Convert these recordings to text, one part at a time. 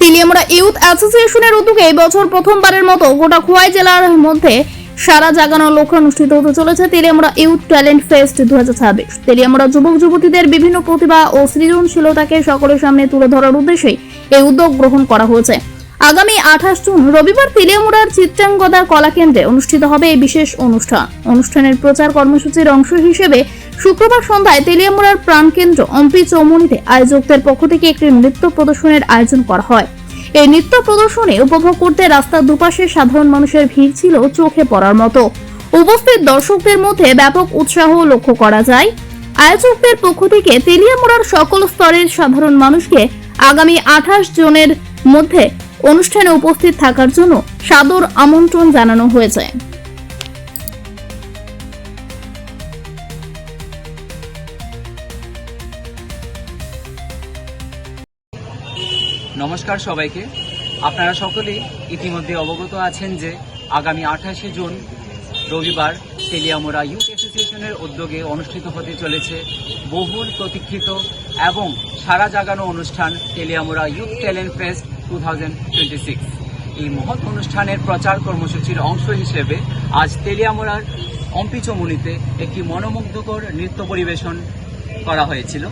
Teliamura youth অ্যাসোসিয়েশনের উদ্যোগে এই বছর প্রথমবারের মতো গোটা খোয়াই জেলার মধ্যে সারা জাগানোর লক্ষ্যে অনুষ্ঠিত হতে চলেছে Teliamura youth talent fest 2026। Teliamura যুবক যুবতীদের বিভিন্ন প্রতিভা ও সৃজনশীলতাকে সকলের সামনে তুলে ধরার উদ্দেশ্যে এই উদ্যোগ গ্রহণ করা হয়েছে। আগামী 28 জুন রবিবার তেলিয়ামুড়ার চিত্রাঙ্গদা কলাকেন্দ্রে অনুষ্ঠিত হবে এই বিশেষ অনুষ্ঠানের প্রচার কর্মসূচির অংশ হিসেবে শুক্রবার সন্ধ্যায় তেলিয়ামুড়ার প্রাণকেন্দ্র অম্পি চৌমুনিতে আয়োজকদের পক্ষ থেকে একটি নৃত্য প্রদর্শনের আয়োজন করা হয়। এই নৃত্য প্রদর্শনী উপভোগ করতে রাস্তার দুপাশে সাধারণ মানুষের ভিড় ছিল চোখে পড়ার মতো। উপস্থিত দর্শকদের মধ্যে ব্যাপক উৎসাহ লক্ষ্য করা যায়। আয়োজকদের পক্ষ থেকে তেলিয়ামুড়ার সকল স্তরের সাধারণ মানুষকে আগামী 28 জুনের মধ্যে অনুষ্ঠানে উপস্থিত থাকার জন্য সাদর আমন্ত্রণ জানানো হয়েছে। নমস্কার সবাইকে। আপনারা সকলেই ইতিমধ্যে অবগত আছেন যে আগামী 28 জুন রবিবার তেলিয়ামুড়া ইউথ অ্যাসোসিয়েশনের উদ্যোগে অনুষ্ঠিত হতে চলেছে বহুল প্রতীক্ষিত এবং সারা জাগানো অনুষ্ঠান তেলিয়ামুড়া ইউথ ট্যালেন্ট ফেস্ট 2026। এই মহৎ অনুষ্ঠানের প্রচার কর্মসূচির অংশ হিসেবে আজ তেলিয়ামুড়ার অম্পি চৌমুনিতে একটি মনোমুগ্ধকর নৃত্য পরিবেশন করা হয়েছিল।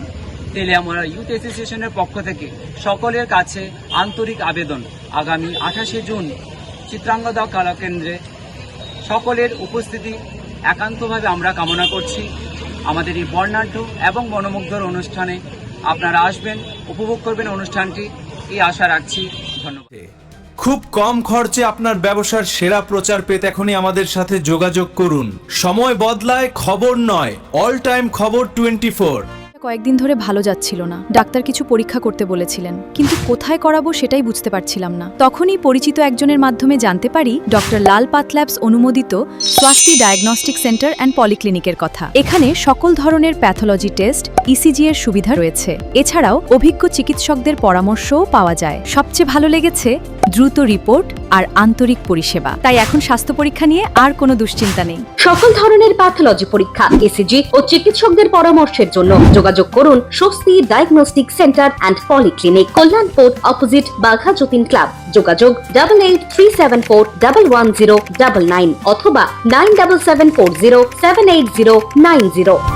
তেলিয়ামুড়া ইউথ অ্যাসোসিয়েশনের পক্ষ থেকে সকলের কাছে আন্তরিক আবেদন, আগামী 28 জুন চিত্রাঙ্গদা কলাকেন্দ্রে সকলের উপস্থিতি একান্তভাবে আমরা কামনা করছি। আমাদের এই বর্ণাঢ্য এবং মনোমুগ্ধর অনুষ্ঠানে আপনারা আসবেন, উপভোগ করবেন অনুষ্ঠানটি, এই আশা রাখছি। ধন্যবাদ। খুব কম খরচে আপনার ব্যবসার সেরা প্রচার পেতে এখনই আমাদের সাথে যোগাযোগ করুন। সময় বদলায়, খবর নয়। অল টাইম খবর 24। কয়েকদিন ধরে ভালো যাচ্ছিল না। ডাক্তার কিছু পরীক্ষা করতে বলেছিলেন, কিন্তু কোথায় করাবো সেটাই বুঝতে পারছিলাম না। তখনই পরিচিত একজনের মাধ্যমে জানতে পারি ডক্টর লাল পাথ ল্যাবস অনুমোদিত স্বাস্থ্য ডায়াগনস্টিক সেন্টার অ্যান্ড পলিক্লিনিকের কথা। এখানে সকল ধরনের প্যাথোলজি টেস্ট, ইসিজি এর সুবিধা রয়েছে। এছাড়াও অভিজ্ঞ চিকিৎসকদের পরামর্শও পাওয়া যায়। সবচেয়ে ভালো লেগেছে দ্রুত রিপোর্ট আর আন্তরিক পরিষেবা। তাই এখন স্বাস্থ্য পরীক্ষা নিয়ে আর কোনো দুশ্চিন্তা নেই। সকল ধরনের প্যাথোলজি পরীক্ষা, ইসিজি ও চিকিৎসকদের পরামর্শের জন্য যোগাযোগ করুন স্বস্তি diagnostic centre and polyclinic, Kalyanpur, opposite Bagha Jatin club. যোগাযোগ 8837411099 অথবা 9774078090।